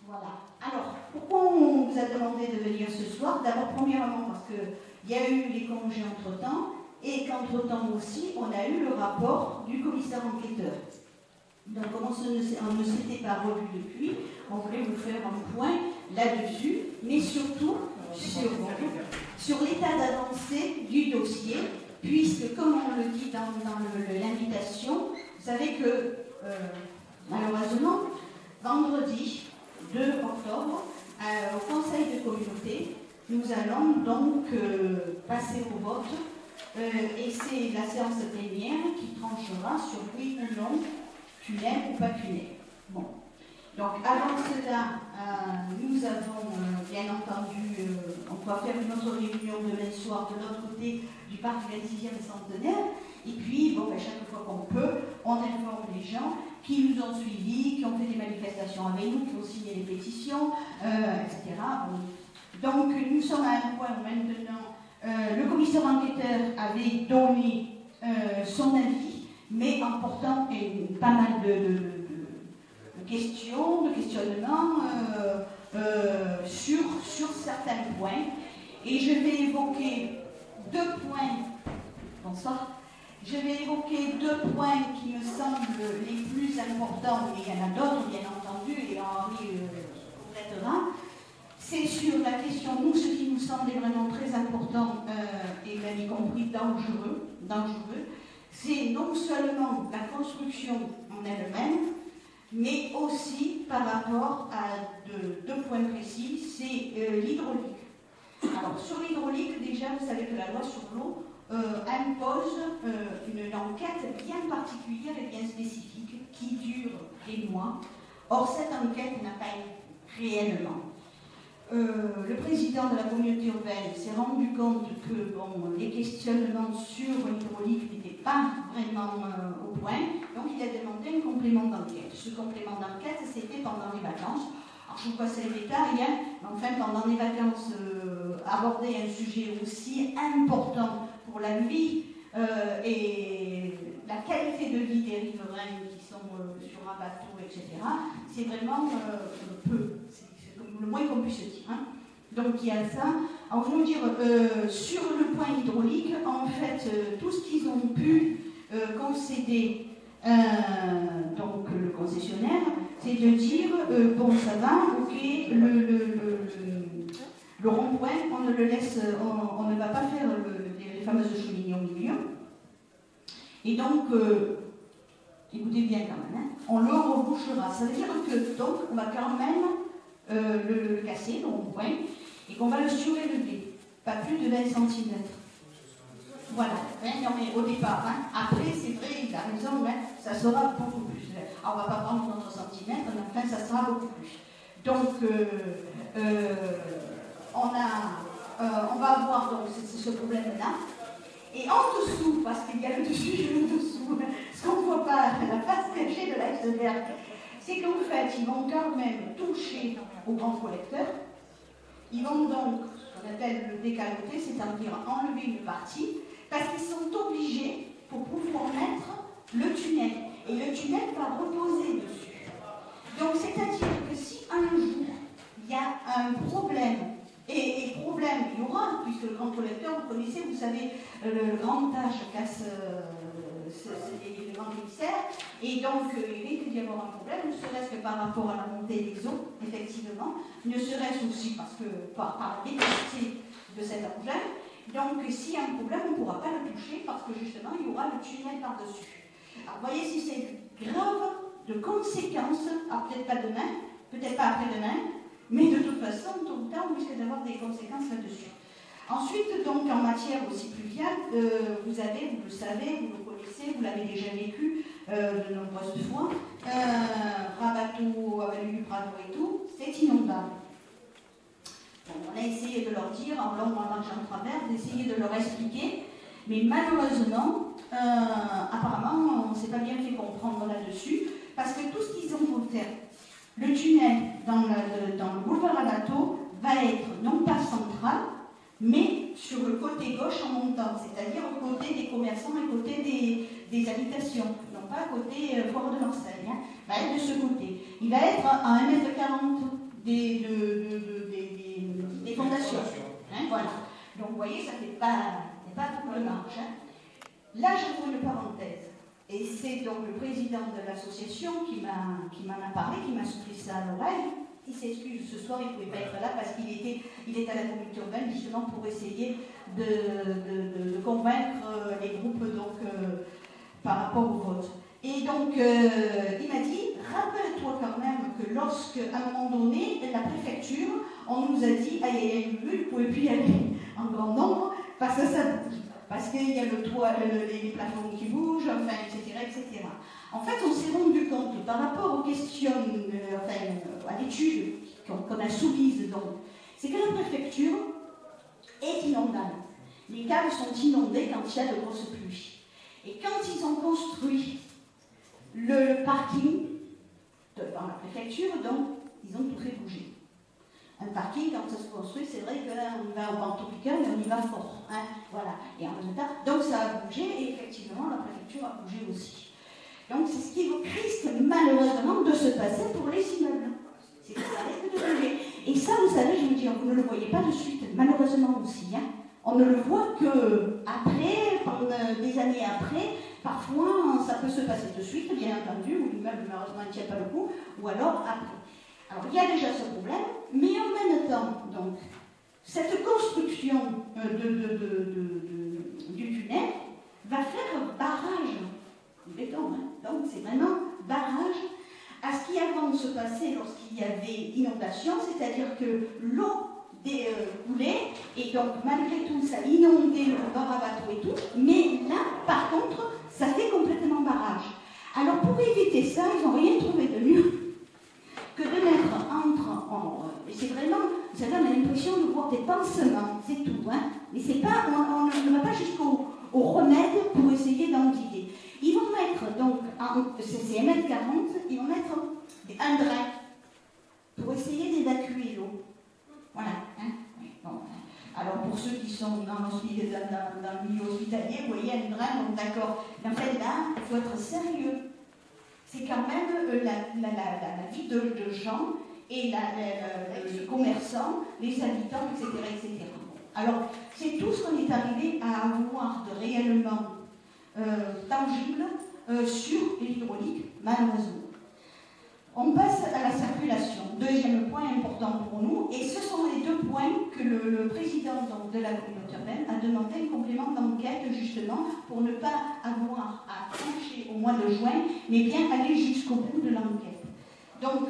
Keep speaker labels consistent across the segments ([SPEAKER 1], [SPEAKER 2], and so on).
[SPEAKER 1] Voilà. Alors, pourquoi on vous a demandé de venir ce soir? D'abord, premièrement, parce qu'il y a eu les congés entre-temps, et qu'entre-temps aussi, on a eu le rapport du commissaire enquêteur. Donc, comme on ne s'était pas revu depuis, on voulait vous faire un point là-dessus, mais surtout sur l'état d'avancée du dossier, puisque, comme on le dit dans l'invitation, vous savez que, malheureusement, vendredi 2 octobre, au Conseil de communauté, nous allons donc passer au vote, et c'est la séance plénière qui tranchera sur oui ou non, tunnel ou pas tunnel. Bon. Donc, avant cela, nous avons, bien entendu, on va faire une autre réunion demain soir de l'autre côté du parc du 26e centenaire. Et puis, bon, ben, chaque fois qu'on peut, on informe les gens qui nous ont suivis, qui ont fait des manifestations avec nous, qui ont signé des pétitions, etc. Bon. Donc, nous sommes à un point maintenant. Le commissaire enquêteur avait donné son avis, mais en portant pas mal de questions, de questionnements sur certains points. Et je vais évoquer 2 points. Bonsoir. Je vais évoquer 2 points qui me semblent les plus importants, mais il y en a d'autres, bien entendu, et Henri complétera. C'est sur la question, nous, ce qui nous semblait vraiment très important, et bien y compris dangereux, c'est non seulement la construction en elle-même, mais aussi par rapport à 2 points précis, c'est l'hydraulique. Alors, sur l'hydraulique, déjà, vous savez que la loi sur l'eau impose une enquête bien particulière et bien spécifique qui dure des mois. Or, cette enquête n'a pas eu réellement. Le président de la communauté urbaine s'est rendu compte que bon, les questionnements sur l'hydraulique n'étaient pas vraiment au point, donc il a demandé un complément d'enquête. Ce complément d'enquête, c'était pendant les vacances. Alors je vous passe les détails, hein, mais enfin pendant les vacances, aborder un sujet aussi important pour la vie et la qualité de vie des riverains qui sont sur un bateau, etc., c'est vraiment peu. Le moins qu'on puisse dire. Hein. Donc il y a ça. Alors je veux dire, sur le point hydraulique, en fait, tout ce qu'ils ont pu concéder, donc le concessionnaire, c'est de dire, bon ça va, ok, le rond-point, on ne le laisse, on ne va pas faire les fameuses cheminées au milieu. Et donc, écoutez bien quand même, hein, on le rebouchera. Ça veut dire que donc on va quand même le casser, le rond-point, et qu'on va le surélever, pas plus de 20 cm. Voilà, hein, non mais au départ, hein. Après c'est vrai, il a raison, hein, ça sera beaucoup plus. Alors on ne va pas prendre notre centimètre, mais enfin ça sera beaucoup plus. Donc on va avoir donc, ce problème-là. Et en dessous, parce qu'il y a le dessus et le dessous, ce qu'on ne voit pas, la face cachée de l'iceberg, c'est qu'en fait, ils vont quand même toucher au grand collecteur. Ils vont donc, ce qu'on appelle le décaloter, c'est-à-dire enlever une partie, parce qu'ils sont obligés pour pouvoir mettre le tunnel. Et le tunnel va reposer dessus. Donc, c'est-à-dire que si un jour, il y a un problème, et problème, il y aura, puisque le grand collecteur, vous connaissez, vous savez, le grand tâche casse les grands émissaires, et donc il risque d'y avoir un problème, ne serait-ce que par rapport à la montée des eaux, effectivement, ne serait-ce aussi parce que par la densité de cet engin. Donc s'il y a un problème, on ne pourra pas le toucher parce que justement, il y aura le tunnel par-dessus. Alors vous voyez si c'est grave de conséquences, peut-être pas demain, peut-être pas après-demain, mais de toute façon, tôt ou tard, on risque d'avoir des conséquences là-dessus. Ensuite, donc, en matière aussi pluviale, vous avez, vous le savez, vous le connaissez, vous l'avez déjà vécu de nombreuses fois, Rabateau, Avenue du Prado et tout, c'est inondable. Bon, on a essayé de leur dire, en long, en large, en travers, d'essayer de leur expliquer, mais malheureusement, apparemment, on ne s'est pas bien fait comprendre là-dessus, parce que tout ce qu'ils ont voulu faire, le tunnel dans le boulevard Rabateau va être non pas central, mais sur le côté gauche en montant, c'est-à-dire au côté des commerçants et au côté des habitations, non pas à côté Foire de Marseille, hein, va être de ce côté. Il va être à 1,40 m des fondations. Hein, voilà. Donc vous voyez, ça fait pas beaucoup de marge. Hein. Là, j'ouvre une parenthèse. Et c'est donc le président de l'association qui m'en a parlé, qui m'a soufflé ça à l'oreille. Il s'excuse ce soir, il ne pouvait pas être là parce qu'il est à la communauté urbaine justement pour essayer de convaincre les groupes donc, par rapport au vote. Et donc, il m'a dit, rappelle-toi quand même que lorsqu'à un moment donné, la préfecture, on nous a dit, aïe, vous ne pouvez plus y aller en grand nombre parce que ça bouge. Parce qu'il y a le toit, les plafonds qui bougent, enfin, etc., etc. En fait, on s'est rendu compte, par rapport aux questions, à l'étude qu'on a soumise, donc, c'est que la préfecture est inondable. Les caves sont inondées quand il y a de grosses pluies. Et quand ils ont construit le parking devant la préfecture, donc, ils ont tout fait bouger. Un parking, quand ça se construit, c'est vrai qu'on y va au Bantopica, mais on y va fort. Hein, voilà. Et en même temps, donc ça a bougé, et effectivement, la préfecture a bougé aussi. Donc c'est ce qui risque malheureusement de se passer pour les immeubles. C'est que ça risque de bouger. Et ça, vous savez, je vous dis, vous ne le voyez pas de suite, malheureusement aussi. Hein. On ne le voit que après, des années après. Parfois, ça peut se passer de suite, bien entendu, où l'immeuble malheureusement ne tient pas le coup, ou alors après. Alors, il y a déjà ce problème, mais en même temps, donc, cette construction du tunnel va faire barrage, béton, hein, donc c'est vraiment barrage à ce qui avant se passait lorsqu'il y avait inondation, c'est-à-dire que l'eau coulait, et donc malgré tout, ça inondait le bar à bateau et tout, mais là, par contre, ça fait complètement barrage. Alors, pour éviter ça, ils n'ont rien trouvé de mieux que de mettre et c'est vraiment, vous savez, on a l'impression de voir des pansements, c'est tout, hein. Mais c'est pas, on ne va pas jusqu'au remède pour essayer d'endiguer. Ils vont mettre, donc, c'est 1,40 m, ils vont mettre un drain pour essayer d'évacuer l'eau. Voilà, hein. Oui, bon. Alors, pour ceux qui sont dans le milieu hospitalier, vous voyez, un drain, donc d'accord. En fait, là, il faut être sérieux. C'est quand même la vie de gens et les commerçants, les habitants, etc. etc. Alors, c'est tout ce qu'on est arrivé à avoir de réellement tangible sur l'hydraulique, malheureusement. On passe à la circulation. Deuxième point important pour nous, et ce sont les deux points que le président donc, de la communauté urbaine a demandé un complément d'enquête justement pour ne pas avoir à trancher au mois de juin, mais bien aller jusqu'au bout de l'enquête. Donc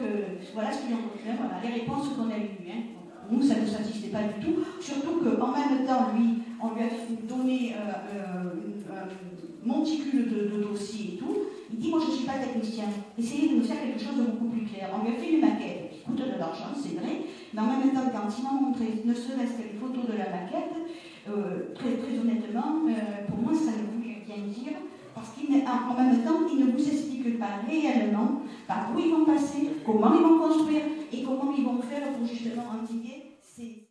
[SPEAKER 1] voilà ce qu'il en conclut, voilà les réponses qu'on a eues. Hein. Nous, ça ne nous satisfait pas du tout, surtout qu'en même temps, lui, on lui a donné un monticule de dossiers et tout. Il dit, moi je ne suis pas technicien, essayez de nous faire quelque chose de beaucoup plus clair. On lui a fait une maquette qui coûte de l'argent, c'est vrai, mais en même temps, quand il m'a montré ne serait-ce que les photos de la maquette, très honnêtement, pour moi ça ne voulait rien dire, parce qu'en même temps, il ne vous explique pas réellement par où ils vont passer, comment ils vont construire et comment ils vont faire pour justement endiguer ces